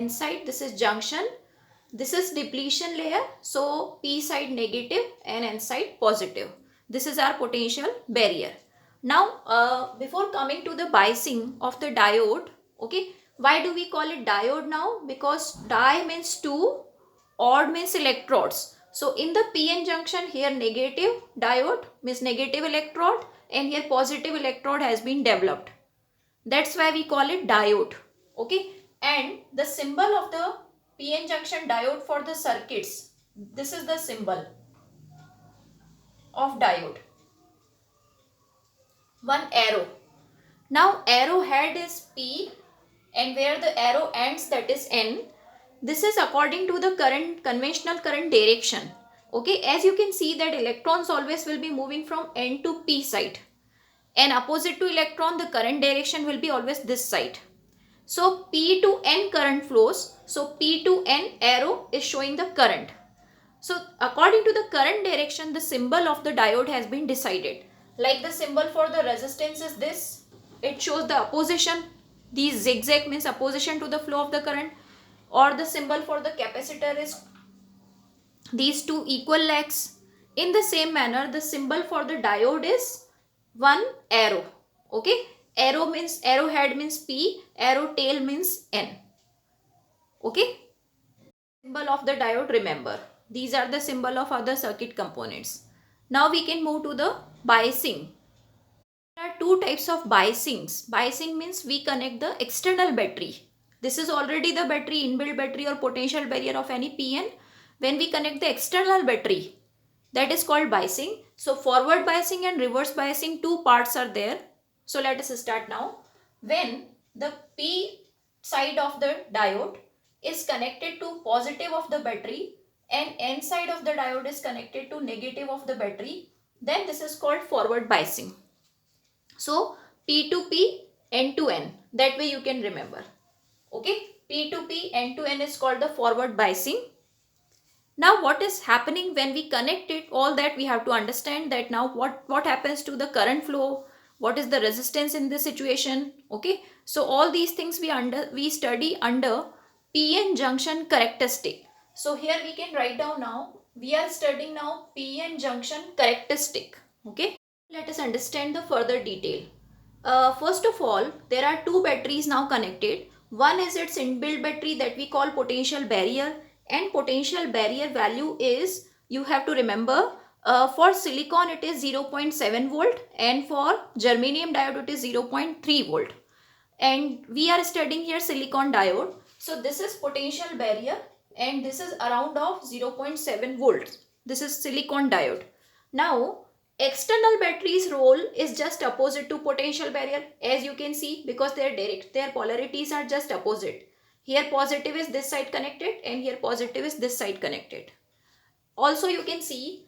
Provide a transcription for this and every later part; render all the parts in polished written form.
Inside this is junction, this is depletion layer, so p side negative and n side positive. This is our potential barrier. Now before coming to the biasing of the diode, okay, why do we call it diode now? Because di means two, odd means electrodes. So in the p-n junction, here negative diode means negative electrode, and here positive electrode has been developed. That's why we call it diode. Okay, and the symbol of the p-n junction diode for the circuits, this is the symbol of diode, one arrow. Now arrow head is p, and where the arrow ends, that is n. This is according to the current, conventional current direction. Okay, as you can see that electrons always will be moving from n to p side, and opposite to electron the current direction will be always this side. So p to n current flows, so p to n arrow is showing the current. So according to the current direction, the symbol of the diode has been decided. Like the symbol for the resistance is this, it shows the opposition. These zigzag means opposition to the flow of the current. Or the symbol for the capacitor is these two equal legs. In the same manner, the symbol for the diode is one arrow. Okay, arrow means, arrow head means p, arrow tail means n. Okay, symbol of the diode, remember. These are the symbol of other circuit components. Now we can move to the biasing. There are two types of biasings. Biasing means we connect the external battery. This is already the battery, inbuilt battery or potential barrier of any PN. When we connect the external battery, that is called biasing. So forward biasing and reverse biasing, two parts are there. So let us start now. When the P side of the diode is connected to positive of the battery and N side of the diode is connected to negative of the battery, then this is called forward biasing. So P to P, N to N, that way you can remember. Okay, P to P, N to N is called the forward biasing. Now what is happening when we connect it, all that we have to understand that now what happens to the current flow, what is the resistance in this situation. Okay, so all these things we study under PN junction characteristic. So here we can write down now, we are studying now PN junction characteristic. Okay, let us understand the further detail. First of all, there are two batteries now connected. One is its inbuilt battery that we call potential barrier, and potential barrier value is, you have to remember, for silicon it is 0.7 volt and for germanium diode it is 0.3 volt. And we are studying here silicon diode. So this is potential barrier and this is around of 0.7 volts. This is silicon diode. Now external battery's role is just opposite to potential barrier, as you can see, because their polarities are just opposite. Here positive is this side connected and here positive is this side connected. Also you can see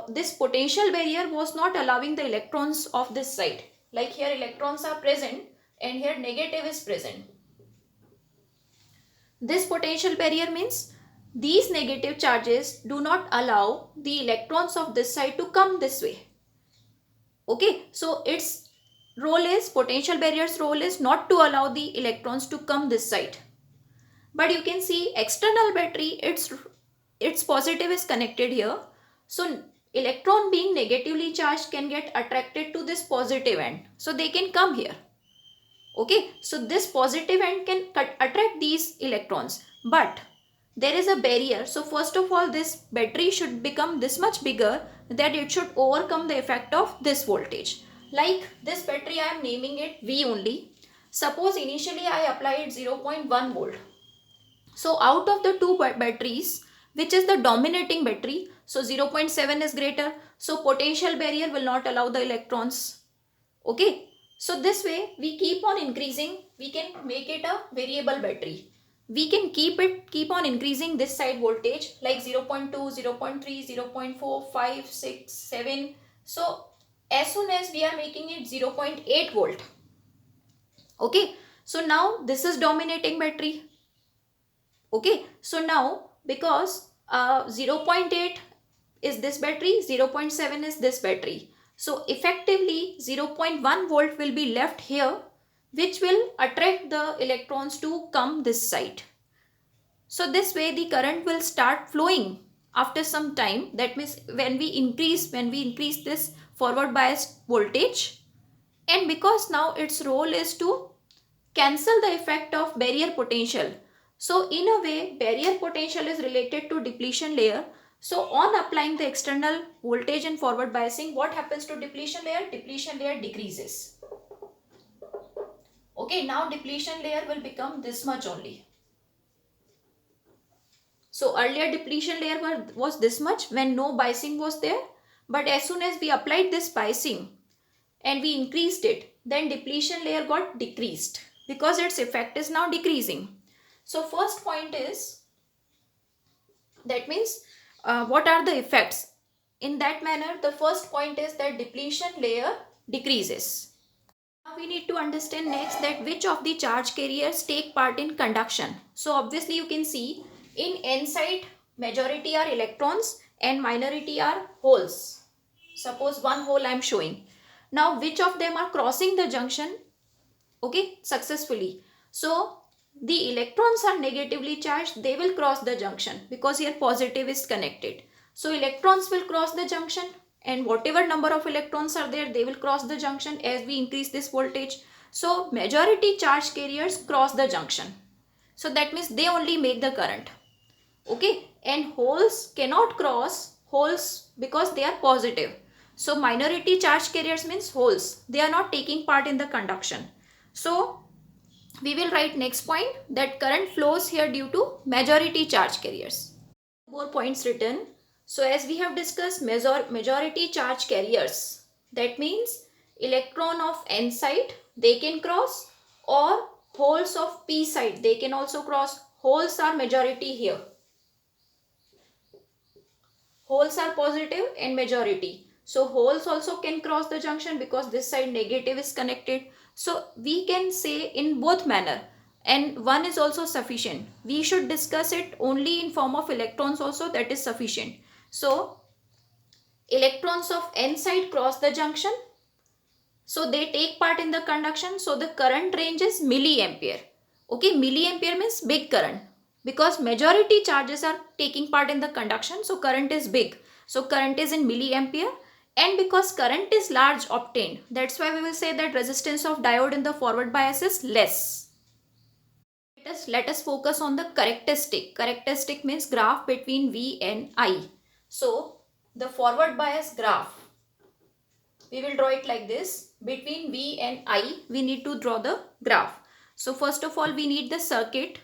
this potential barrier was not allowing the electrons of this side. Like here electrons are present and here negative is present. This potential barrier means these negative charges do not allow the electrons of this side to come this way. Okay, so its role is, potential barrier's role is not to allow the electrons to come this side. But you can see external battery, its positive is connected here. So electron being negatively charged can get attracted to this positive end. So they can come here. Okay, so this positive end can attract these electrons. But there is a barrier. So first of all, this battery should become this much bigger that it should overcome the effect of this voltage. Like this battery, I am naming it V only. Suppose initially I applied 0.1 volt. So out of the two batteries, which is the dominating battery, so 0.7 is greater, so potential barrier will not allow the electrons. Okay, so this way we keep on increasing, we can make it a variable battery. We can keep on increasing this side voltage like 0.2, 0.3, 0.4, 5, 6, 7. So as soon as we are making it 0.8 volt. Okay, so now this is dominating battery. Okay, so now because 0.8 is this battery, 0.7 is this battery. So effectively 0.1 volt will be left here, which will attract the electrons to come this side. So this way the current will start flowing after some time. That means when we increase this forward biased voltage, and because now its role is to cancel the effect of barrier potential. So in a way barrier potential is related to depletion layer. So on applying the external voltage and forward biasing, what happens to depletion layer? Depletion layer decreases. Okay, now depletion layer will become this much only. So earlier depletion layer was this much when no biasing was there. But as soon as we applied this biasing and we increased it, then depletion layer got decreased because its effect is now decreasing. So first point is, that means what are the effects? In that manner, the first point is that depletion layer decreases. Now we need to understand next that which of the charge carriers take part in conduction. So obviously you can see in N side majority are electrons and minority are holes. Suppose one hole I am showing. Now which of them are crossing the junction, okay, successfully? So the electrons are negatively charged, they will cross the junction because here positive is connected. So electrons will cross the junction, and whatever number of electrons are there, they will cross the junction as we increase this voltage. So majority charge carriers cross the junction. So that means they only make the current. Okay, and holes cannot cross holes because they are positive. So minority charge carriers means holes, they are not taking part in the conduction. So we will write next point that current flows here due to majority charge carriers. More points written. So as we have discussed majority charge carriers, that means electron of N side they can cross, or holes of P side they can also cross. Holes are majority here. Holes are positive and majority. So holes also can cross the junction because this side negative is connected. So we can say in both manner, and one is also sufficient. We should discuss it only in form of electrons also, that is sufficient. So electrons of N side cross the junction. So they take part in the conduction. So the current range is milliampere. Okay, milliampere means big current. Because majority charges are taking part in the conduction, so current is big. So current is in milliampere, and because current is large obtained, that's why we will say that resistance of diode in the forward bias is less. Let us focus on the characteristic. Characteristic means graph between V and I. So the forward bias graph, we will draw it like this. Between V and I, we need to draw the graph. So first of all, we need the circuit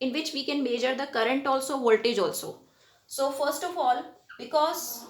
in which we can measure the current also, voltage also. So first of all, because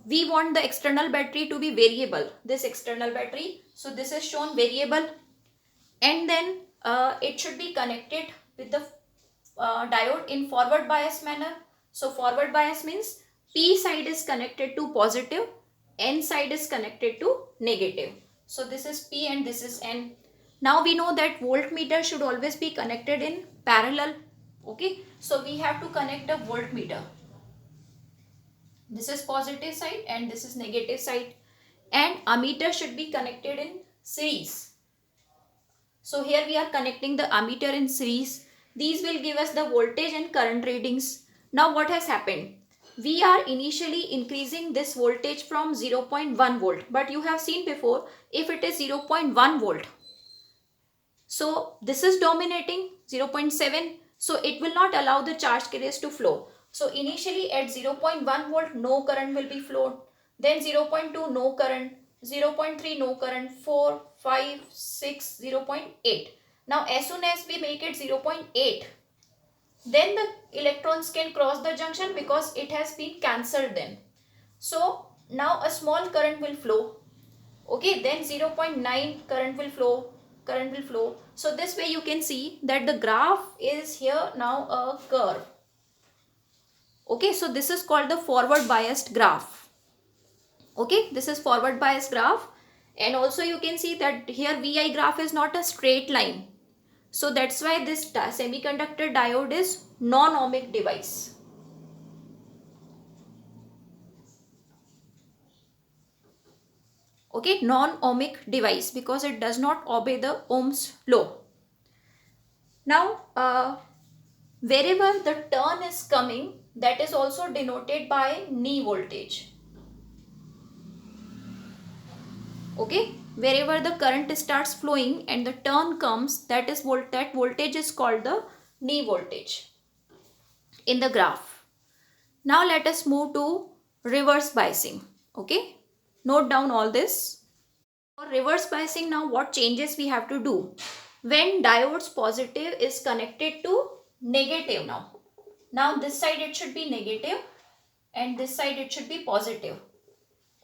we want the external battery to be variable, this external battery, so this is shown variable, and then it should be connected with the diode in forward bias manner. So forward bias means P side is connected to positive, N side is connected to negative. So this is P and this is N. Now we know that voltmeter should always be connected in parallel. Okay, so we have to connect a voltmeter. This is positive side and this is negative side, and ammeter should be connected in series. So here we are connecting the ammeter in series. These will give us the voltage and current readings. Now what has happened? We are initially increasing this voltage from 0.1 volt, but you have seen before, if it is 0.1 volt, so this is dominating 0.7, so it will not allow the charge carriers to flow. So initially at 0.1 volt no current will be flowed, then 0.2 no current, 0.3 no current, 4, 5, 6, 0.8. Now as soon as we make it 0.8, then the electrons can cross the junction because it has been cancelled then. So now a small current will flow. Okay, then 0.9 current will flow. So this way you can see that the graph is here now a curve. Okay, so this is called the forward biased graph. Okay, this is forward biased graph, and also you can see that here VI graph is not a straight line. So that's why this semiconductor diode is non-ohmic device. Okay, non-ohmic device because it does not obey the Ohm's law. Now wherever the turn is coming, that is also denoted by knee voltage. Okay, wherever the current starts flowing and the turn comes, that voltage is called the knee voltage in the graph. Now let us move to reverse biasing. Okay, note down all this. For reverse biasing, now what changes we have to do? When diode's positive is connected to negative now. Now this side it should be negative and this side it should be positive.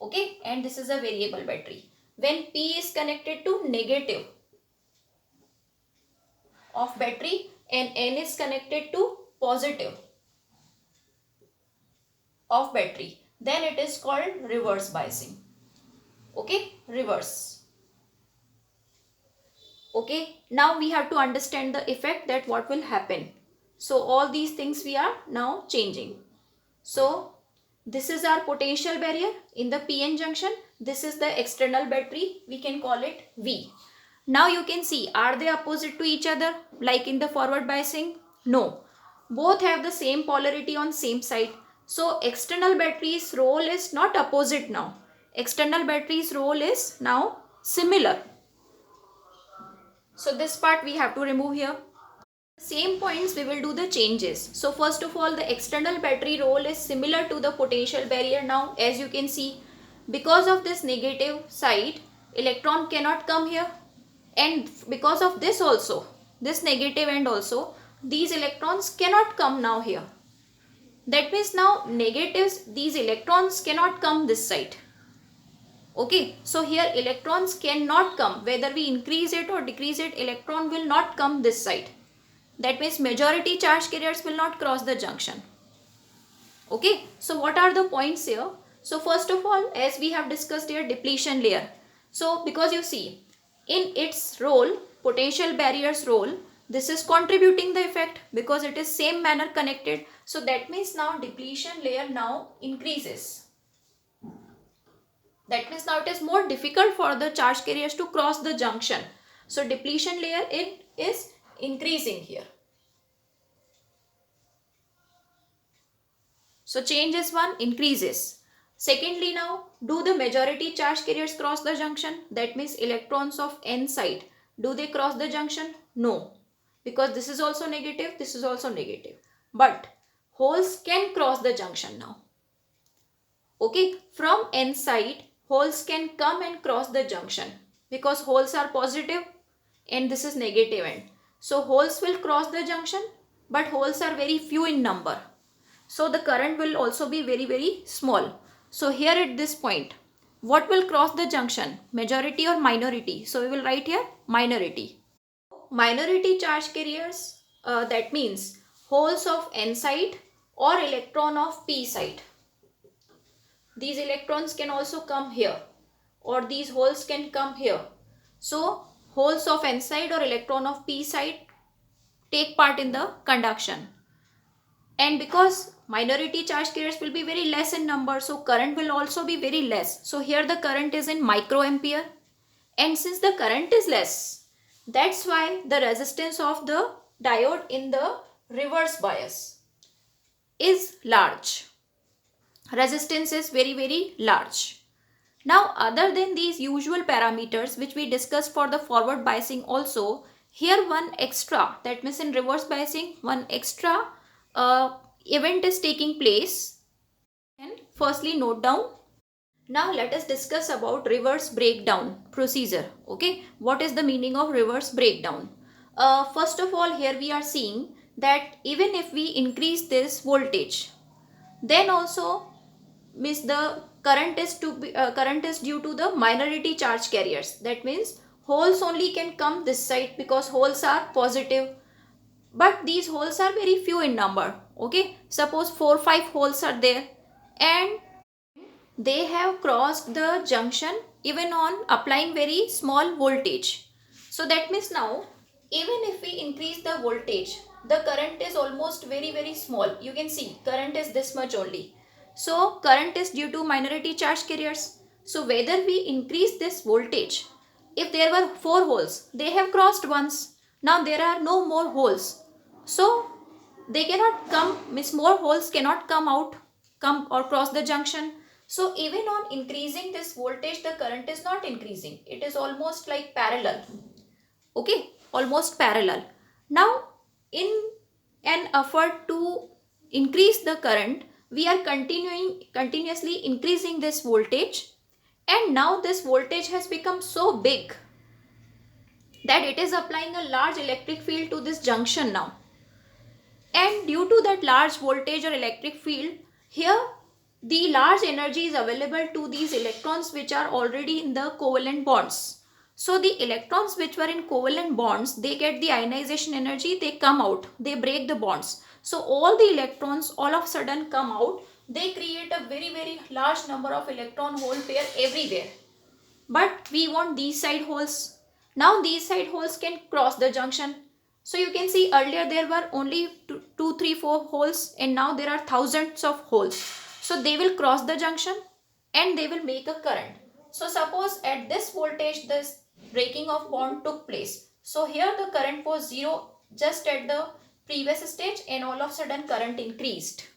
Okay, and this is a variable battery. When P is connected to negative of battery and N is connected to positive of battery, then it is called reverse biasing. Okay, reverse. Okay, now we have to understand the effect, that what will happen. So all these things we are now changing. So this is our potential barrier in the PN junction. This is the external battery. We can call it V. Now you can see, are they opposite to each other like in the forward biasing? No. Both have the same polarity on same side. So external battery's role is not opposite now. External battery's role is now similar. So this part we have to remove here. Same points we will do the changes. So first of all, the external battery role is similar to the potential barrier. Now as you can see, because of this negative side, electron cannot come here, and because of this also, this negative end also, these electrons cannot come now here. That means now negatives, these electrons cannot come this side. Okay, so here electrons cannot come. Whether we increase it or decrease it, electron will not come this side. That means majority charge carriers will not cross the junction. Okay, so what are the points here? So first of all, as we have discussed here, depletion layer. So because you see, in its role, potential barrier's role, this is contributing the effect because it is same manner connected. So that means now depletion layer now increases. That means now it is more difficult for the charge carriers to cross the junction. So depletion layer is increasing here. So change is 1, increases. Secondly, now do the majority charge carriers cross the junction? That means electrons of N side, do they cross the junction? No, because this is also negative, this is also negative. But holes can cross the junction now. Okay, from N side, holes can come and cross the junction because holes are positive and this is negative end. So holes will cross the junction, but holes are very few in number. So the current will also be very, very small. So here at this point, what will cross the junction? Majority or minority? So we will write here minority. Minority charge carriers, that means holes of N side or electron of P side. These electrons can also come here, or these holes can come here. So holes of N side or electron of P side take part in the conduction. And because minority charge carriers will be very less in number, so current will also be very less. So here the current is in microampere. And since the current is less, that's why the resistance of the diode in the reverse bias is large. Resistance is very, very large. Now other than these usual parameters which we discussed for the forward biasing also, here one extra, that means in reverse biasing, one extra event is taking place. And firstly note down. Now let us discuss about reverse breakdown procedure. Okay, what is the meaning of reverse breakdown? First of all, here we are seeing that even if we increase this voltage, then also means the current is due to the minority charge carriers. That means holes only can come this side because holes are positive, but these holes are very few in number. Okay, suppose 4 or 5 holes are there and they have crossed the junction even on applying very small voltage. So that means now even if we increase the voltage, the current is almost very, very small. You can see current is this much only. So current is due to minority charge carriers. So whether we increase this voltage, if there were 4 holes, they have crossed once. Now there are no more holes, so they cannot come, means more holes cannot come or cross the junction. So even on increasing this voltage, the current is not increasing, it is almost like parallel. Okay, almost parallel. Now in an effort to increase the current, we are continuously increasing this voltage, and now this voltage has become so big that it is applying a large electric field to this junction now. And due to that large voltage or electric field, here the large energy is available to these electrons which are already in the covalent bonds. So the electrons which were in covalent bonds, they get the ionization energy, they come out, they break the bonds. So all the electrons all of a sudden come out, they create a very large number of electron hole pair everywhere. But we want these side holes. Now these side holes can cross the junction. So you can see earlier there were only 2, 3, 4 holes, and now there are thousands of holes. So they will cross the junction and they will make a current. So suppose at this voltage this breaking of bond took place. So here the current was 0 just at the previous stage, and all of a sudden current increased.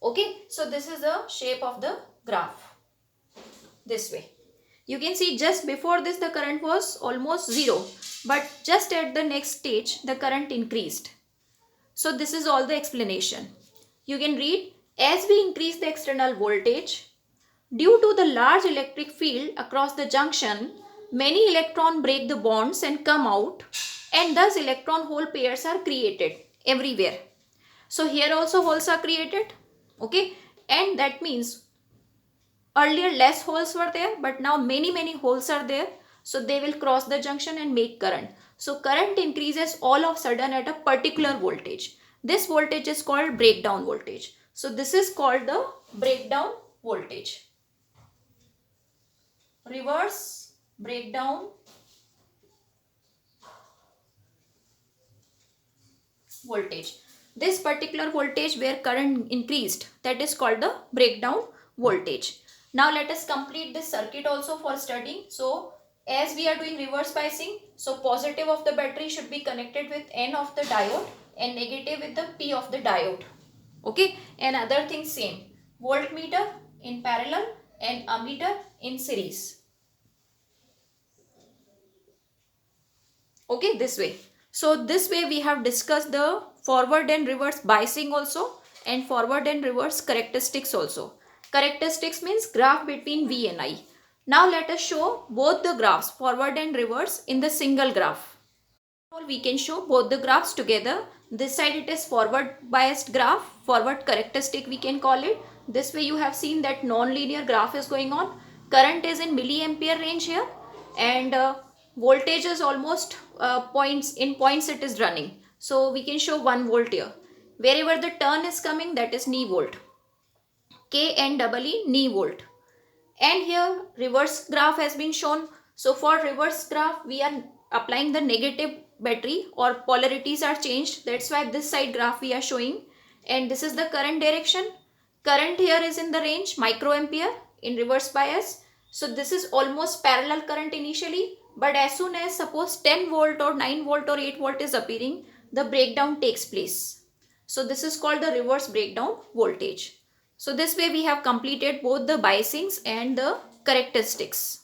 Okay, so this is the shape of the graph. This way. You can see just before this the current was almost 0, but just at the next stage the current increased. So this is all the explanation. You can read, as we increase the external voltage, due to the large electric field across the junction, many electrons break the bonds and come out, and thus electron hole pairs are created everywhere. So here also holes are created, okay, and that means earlier less holes were there, but now many holes are there. So they will cross the junction and make current. So current increases all of a sudden at a particular voltage. This voltage is called breakdown voltage. So this is called the breakdown voltage. Reverse breakdown voltage. This particular voltage where current increased, that is called the breakdown voltage. Now let us complete this circuit also for studying. So as we are doing reverse biasing, so positive of the battery should be connected with N of the diode and negative with the P of the diode. Okay, and other things same. Voltmeter in parallel and ammeter in series. Okay, this way. So this way we have discussed the forward and reverse biasing also, and forward and reverse characteristics also. Characteristics means graph between V and I. Now let us show both the graphs, forward and reverse, in the single graph. We can show both the graphs together. This side it is forward biased graph, forward characteristic we can call it. This way you have seen that non-linear graph is going on. Current is in milliampere range here, and voltage is almost points it is running. So we can show 1 volt here. Wherever the turn is coming, that is knee volt. K and double E, knee volt. And here reverse graph has been shown. So for reverse graph we are applying the negative battery, or polarities are changed. That's why this side graph we are showing. And this is the current direction. Current here is in the range microampere in reverse bias. So this is almost parallel current initially, but as soon as suppose 10 volt or 9 volt or 8 volt is appearing, the breakdown takes place. So this is called the reverse breakdown voltage. So this way we have completed both the biasings and the characteristics.